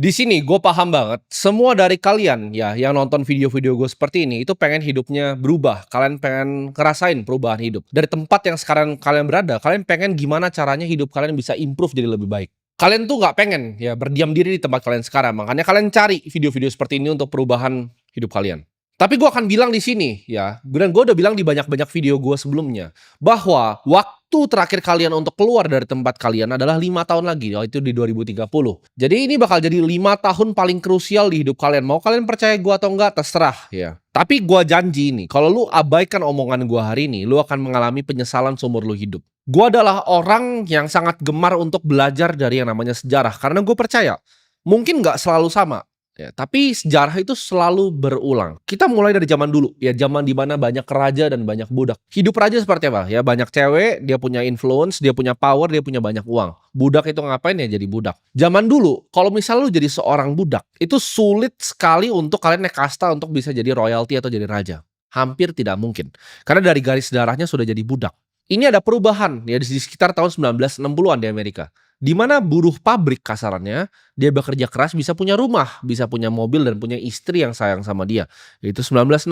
Di sini gue paham banget, semua dari kalian ya yang nonton video-video gue seperti ini itu pengen hidupnya berubah, kalian pengen ngerasain perubahan hidup. Dari tempat yang sekarang kalian berada, kalian pengen gimana caranya hidup kalian bisa improve jadi lebih baik. Kalian tuh nggak pengen ya berdiam diri di tempat kalian sekarang, makanya kalian cari video-video seperti ini untuk perubahan hidup kalian. Tapi gue akan bilang di sini ya, dan gue udah bilang di banyak-banyak video gue sebelumnya, bahwa waktu terakhir kalian untuk keluar dari tempat kalian adalah 5 tahun lagi, yaitu di 2030. Jadi ini bakal jadi 5 tahun paling krusial di hidup kalian. Mau kalian percaya gue atau enggak, terserah ya. Tapi gue janji nih, kalau lu abaikan omongan gue hari ini, lu akan mengalami penyesalan seumur lu hidup. Gue adalah orang yang sangat gemar untuk belajar dari yang namanya sejarah, karena gue percaya, mungkin nggak selalu sama. Ya, tapi sejarah itu selalu berulang. Kita mulai dari zaman dulu, ya zaman dimana banyak raja dan banyak budak. Hidup raja seperti apa? Ya banyak cewek, dia punya influence, dia punya power, dia punya banyak uang. Budak itu ngapain ya jadi budak. Zaman dulu, kalau misalnya lu jadi seorang budak, itu sulit sekali untuk kalian naik kasta untuk bisa jadi royalty atau jadi raja. Hampir tidak mungkin. Karena dari garis darahnya sudah jadi budak. Ini ada perubahan ya di sekitar tahun 1960-an di Amerika. Di mana buruh pabrik kasarannya, dia bekerja keras bisa punya rumah, bisa punya mobil dan punya istri yang sayang sama dia. Itu 1960.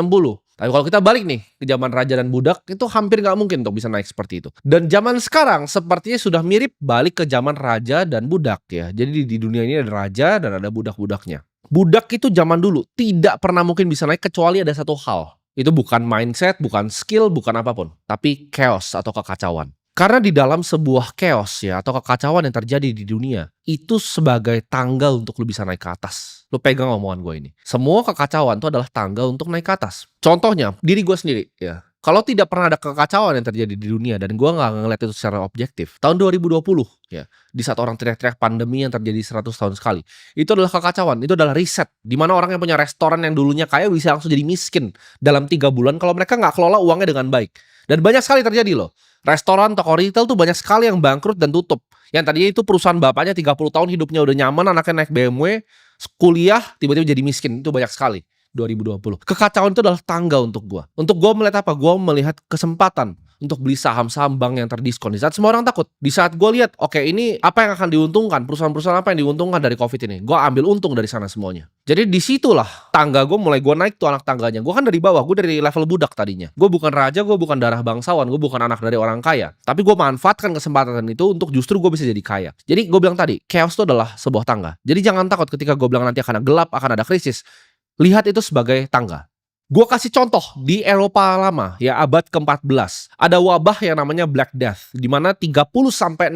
Tapi kalau kita balik nih ke zaman raja dan budak, itu hampir nggak mungkin untuk bisa naik seperti itu. Dan zaman sekarang sepertinya sudah mirip balik ke zaman raja dan budak ya. Jadi di dunia ini ada raja dan ada budak-budaknya. Budak itu zaman dulu tidak pernah mungkin bisa naik kecuali ada satu hal. Itu bukan mindset, bukan skill, bukan apapun. Tapi chaos atau kekacauan. Karena di dalam sebuah chaos ya atau kekacauan yang terjadi di dunia, itu sebagai tangga untuk lu bisa naik ke atas. Lu pegang omongan gue ini. Semua kekacauan itu adalah tangga untuk naik ke atas. Contohnya, diri gue sendiri ya. Kalau tidak pernah ada kekacauan yang terjadi di dunia dan gue nggak ngeliat itu secara objektif, tahun 2020 ya, di saat orang teriak-teriak pandemi yang terjadi 100 tahun sekali, itu adalah kekacauan, itu adalah riset. Di mana orang yang punya restoran yang dulunya kaya bisa langsung jadi miskin dalam 3 bulan kalau mereka nggak kelola uangnya dengan baik. Dan banyak sekali terjadi loh. Restoran, toko retail tuh banyak sekali yang bangkrut dan tutup. Yang tadinya itu perusahaan bapaknya 30 tahun hidupnya udah nyaman, anaknya naik BMW, kuliah, tiba-tiba jadi miskin. Itu banyak sekali. 2020. Kekacauan itu adalah tangga untuk gua. Untuk gua melihat apa? Gua melihat kesempatan untuk beli saham-saham bank yang terdiskon. Di saat semua orang takut. Di saat gua lihat, oke ini apa yang akan diuntungkan? Perusahaan-perusahaan apa yang diuntungkan dari COVID ini? Gua ambil untung dari sana semuanya. Jadi disitulah tangga gue mulai gue naik tuh anak tangganya. Gue kan dari bawah, gue dari level budak tadinya. Gue bukan raja, gue bukan darah bangsawan, gue bukan anak dari orang kaya. Tapi gue manfaatkan kesempatan itu untuk justru gue bisa jadi kaya. Jadi gue bilang tadi, chaos itu adalah sebuah tangga. Jadi jangan takut ketika gue bilang nanti akan ada gelap, akan ada krisis. Lihat itu sebagai tangga. Gue kasih contoh di Eropa lama ya abad ke-14. Ada wabah yang namanya Black Death di mana 30-60%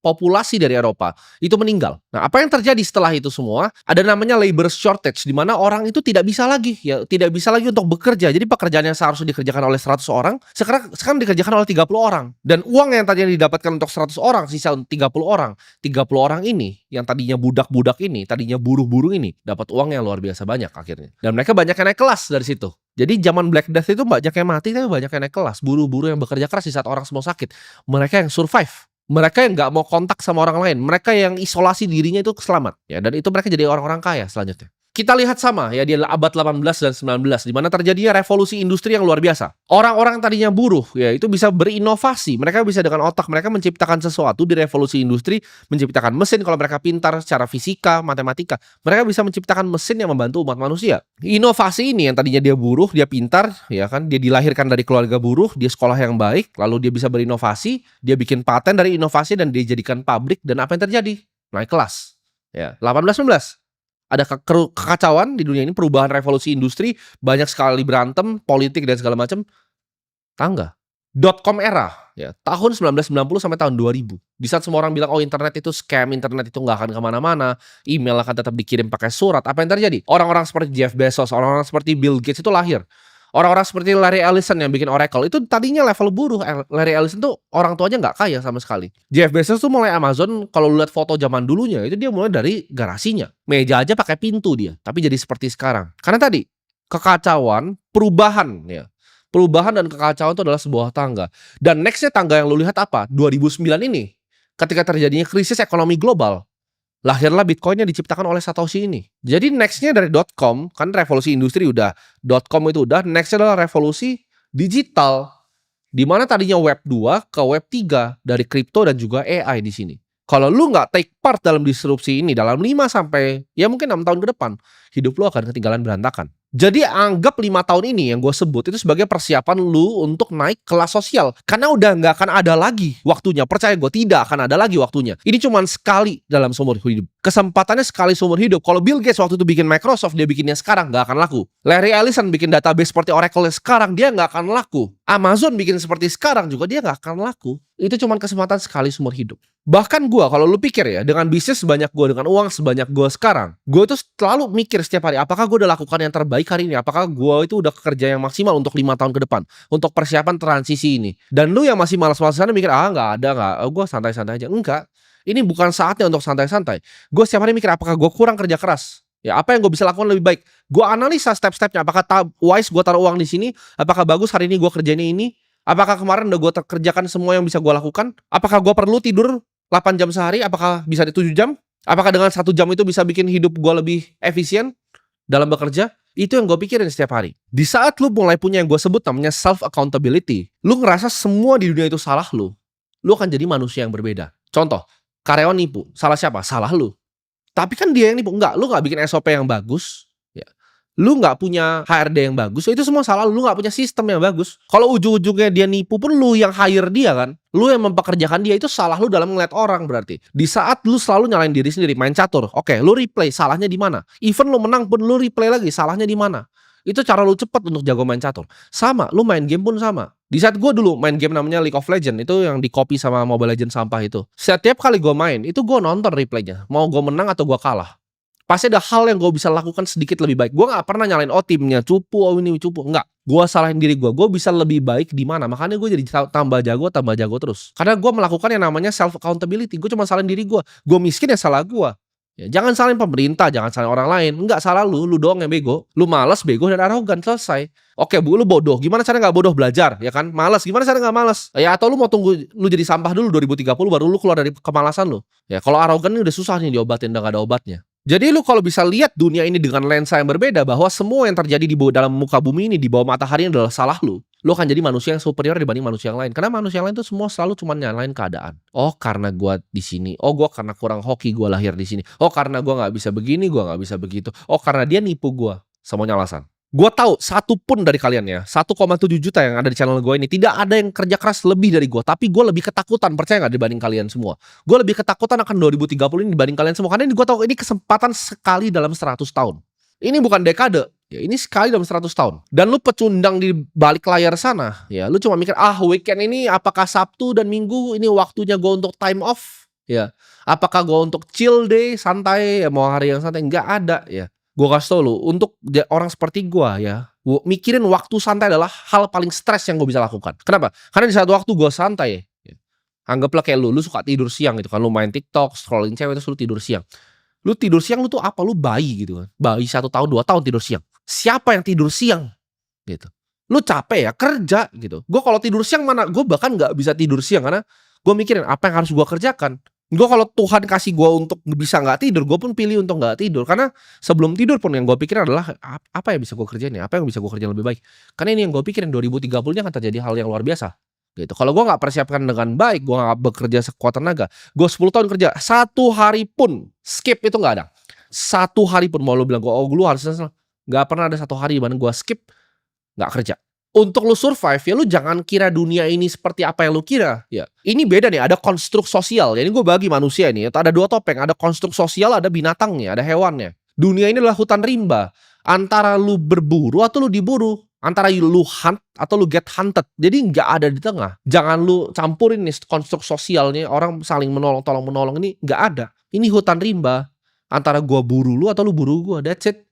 populasi dari Eropa itu meninggal. Nah, apa yang terjadi setelah itu semua? Ada namanya labor shortage di mana orang itu tidak bisa lagi untuk bekerja. Jadi pekerjaan yang seharusnya dikerjakan oleh 100 orang sekarang dikerjakan oleh 30 orang. Dan uang yang tadinya didapatkan untuk 100 orang sisa 30 orang. 30 orang ini yang tadinya budak-budak ini, tadinya buruh-buruh ini dapat uang yang luar biasa banyak akhirnya. Dan mereka banyak yang naik kelas dari situ. Jadi zaman Black Death itu banyak yang mati tapi banyak yang naik kelas. Buruh-buruh yang bekerja keras di saat orang semua sakit. Mereka yang survive. Mereka yang nggak mau kontak sama orang lain, mereka yang isolasi dirinya itu selamat ya, dan itu mereka jadi orang-orang kaya selanjutnya. Kita lihat sama ya di abad 18 dan 19 di mana terjadinya revolusi industri yang luar biasa. Orang-orang tadinya buruh ya itu bisa berinovasi, mereka bisa dengan otak mereka menciptakan sesuatu di revolusi industri, menciptakan mesin kalau mereka pintar secara fisika, matematika. Mereka bisa menciptakan mesin yang membantu umat manusia. Inovasi ini yang tadinya dia buruh, dia pintar ya kan, dia dilahirkan dari keluarga buruh, dia sekolah yang baik, lalu dia bisa berinovasi, dia bikin paten dari inovasi dan dia jadikan pabrik dan apa yang terjadi? Naik kelas. Ya, 18-19. Ada kekacauan di dunia ini, perubahan revolusi industri, banyak sekali berantem, politik dan segala macam. Tangga. .com era, ya tahun 1990 sampai tahun 2000. Di saat semua orang bilang, oh internet itu scam, internet itu nggak akan kemana-mana, email akan tetap dikirim pakai surat. Apa yang terjadi? Orang-orang seperti Jeff Bezos, orang-orang seperti Bill Gates itu lahir. Orang-orang seperti Larry Ellison yang bikin Oracle itu tadinya level buruh. Larry Ellison tuh orang tuanya nggak kaya sama sekali. Jeff Bezos tuh mulai Amazon, kalau lu lihat foto zaman dulunya itu dia mulai dari garasinya. Meja aja pakai pintu dia, tapi jadi seperti sekarang. Karena tadi kekacauan, perubahan ya. Perubahan dan kekacauan itu adalah sebuah tangga. Dan nextnya tangga yang lu lihat apa? 2009 ini, ketika terjadinya krisis ekonomi global, lahirlah Bitcoin yang diciptakan oleh Satoshi ini. Jadi nextnya dari .com, kan revolusi industri udah, .com itu udah, nextnya adalah revolusi digital. Di mana tadinya Web 2 ke Web 3 dari kripto dan juga AI di sini. Kalau lu nggak take part dalam disrupsi ini dalam 5 sampai ya mungkin 6 tahun ke depan, hidup lu akan ketinggalan berantakan. Jadi anggap 5 tahun ini yang gue sebut itu sebagai persiapan lu untuk naik kelas sosial. Karena udah nggak akan ada lagi waktunya. Percaya gue, tidak akan ada lagi waktunya. Ini cuma sekali dalam seumur hidup. Kesempatannya sekali seumur hidup. Kalau Bill Gates waktu itu bikin Microsoft, dia bikinnya sekarang, nggak akan laku. Larry Ellison bikin database seperti Oracle sekarang, dia nggak akan laku. Amazon bikin seperti sekarang juga, dia nggak akan laku. Itu cuma kesempatan sekali seumur hidup. Bahkan gue, kalau lu pikir ya, dengan bisnis sebanyak gue, dengan uang sebanyak gue sekarang, gue tuh selalu mikir setiap hari, apakah gue udah lakukan yang terbaik hari ini? Apakah gue itu udah kerja yang maksimal untuk 5 tahun ke depan, untuk persiapan transisi ini? Dan lu yang masih malas-malasan mikir, gue santai-santai aja. Enggak, ini bukan saatnya untuk santai-santai. Gue setiap hari mikir, apakah gue kurang kerja keras? Ya, apa yang gue bisa lakukan lebih baik? Gue analisa step-stepnya, apakah wise gue taruh uang di sini? Apakah bagus hari ini gue kerjain ini? Apakah kemarin udah gue kerjakan semua yang bisa gue lakukan? Apakah gue perlu tidur 8 jam sehari? Apakah bisa di 7 jam? Apakah dengan 1 jam itu bisa bikin hidup gue lebih efisien dalam bekerja? Itu yang gue pikirin setiap hari. Di saat lu mulai punya yang gue sebut namanya self accountability, lu ngerasa semua di dunia itu salah lu akan jadi manusia yang berbeda. Contoh, karyawan nipu, salah siapa? Salah lu. Tapi kan dia yang nipu. Enggak, lu gak bikin SOP yang bagus, ya. Lu gak punya HRD yang bagus, itu semua salah lu. Lu gak punya sistem yang bagus. Kalau ujung-ujungnya dia nipu pun lu yang hire dia kan, lu yang mempekerjakan dia, itu salah lu dalam ngeliat orang berarti. Di saat lu selalu nyalain diri sendiri, main catur, oke, lu replay, salahnya di mana? Even lu menang pun lu replay lagi, salahnya di mana? Itu cara lu cepet untuk jago main catur. Sama, lu main game pun sama. Di saat gue dulu main game namanya League of Legends, itu yang di copy sama Mobile Legends sampah itu. Setiap kali gue main, itu gue nonton replaynya. Mau gue menang atau gue kalah. Pasti ada hal yang gue bisa lakukan sedikit lebih baik. Gue gak pernah nyalain, timnya cupu, ini cupu. Enggak. Gue salahin diri gue bisa lebih baik di mana. Makanya gue jadi tambah jago terus. Karena gue melakukan yang namanya self accountability. Gue cuma salahin diri gue. Gue miskin ya salah gue. Ya, jangan salahin pemerintah, jangan salahin orang lain. Enggak, salah lu doang yang bego. Lu malas, bego, dan arogan, selesai. Oke, Bu, lu bodoh. Gimana caranya gak bodoh? Belajar, ya kan? Malas, gimana caranya gak malas? Ya, atau lu mau tunggu lu jadi sampah dulu 2030 baru lu keluar dari kemalasan lu. Ya, kalau arogan ini udah susah nih diobatin, udah gak ada obatnya. Jadi lu kalau bisa lihat dunia ini dengan lensa yang berbeda, bahwa semua yang terjadi di dalam muka bumi ini, di bawah matahari ini adalah salah lu akan jadi manusia yang superior dibanding manusia yang lain. Karena manusia yang lain tuh semua selalu cuma nyalain keadaan. Oh, karena gua di sini. Oh, gua karena kurang hoki gua lahir di sini. Oh, karena gua nggak bisa begini, gua nggak bisa begitu. Oh, karena dia nipu gua. Semuanya alasan. Gua tahu satu pun dari kalian ya, 1,7 juta yang ada di channel gua ini tidak ada yang kerja keras lebih dari gua, tapi gua lebih ketakutan, percaya nggak, dibanding kalian semua. Gua lebih ketakutan akan 2030 ini dibanding kalian semua, karena ini gua tahu ini kesempatan sekali dalam 100 tahun. Ini bukan dekade. Ya, ini sekali dalam 100 tahun. Dan lu pecundang di balik layar sana, ya, lu cuma mikir, weekend ini apakah Sabtu dan Minggu ini waktunya gue untuk time off, ya. Apakah gue untuk chill day, santai, ya, mau hari yang santai, nggak ada, ya. Gue kasih tau lu, untuk orang seperti gue, ya, mikirin waktu santai adalah hal paling stres yang gue bisa lakukan. Kenapa? Karena di saat waktu gue santai, ya, anggaplah kayak lu suka tidur siang gitu kan, lu main TikTok, scrolling cewek, terus lu tidur siang. Lu tidur siang, lu tuh apa? Lu bayi gitu kan. Bayi 1 tahun, 2 tahun tidur siang. Siapa yang tidur siang? Gitu. Lu capek ya, kerja gitu. Gue kalau tidur siang mana, gue bahkan gak bisa tidur siang. Karena gue mikirin apa yang harus gue kerjakan. Gue kalau Tuhan kasih gue untuk bisa gak tidur, gue pun pilih untuk gak tidur. Karena sebelum tidur pun yang gue pikirin adalah, apa yang bisa gue kerjain ya? Apa yang bisa gue kerjain lebih baik? Karena ini yang gue pikirin, 2030 ini akan terjadi hal yang luar biasa. Gitu. Kalau gue nggak persiapkan dengan baik, gue nggak bekerja sekuat tenaga, gue 10 tahun kerja, 1 hari pun skip itu nggak ada. 1 hari pun mau lu bilang gue, lu harus, nggak pernah ada 1 hari mana gue skip nggak kerja. Untuk lu survive ya, lu jangan kira dunia ini seperti apa yang lu kira. Ya, ini beda nih, ada konstruk sosial. Jadi gue bagi manusia ini, ada 2 topeng, ada konstruk sosial, ada binatangnya, ada hewannya. Dunia ini adalah hutan rimba. Antara lu berburu atau lu diburu. Antara lu hunt atau lu get hunted. Jadi nggak ada di tengah. Jangan lu campurin nih konstruk sosialnya, orang saling menolong, tolong menolong, ini nggak ada. Ini hutan rimba. Antara gua buru lu atau lu buru gua. That's it.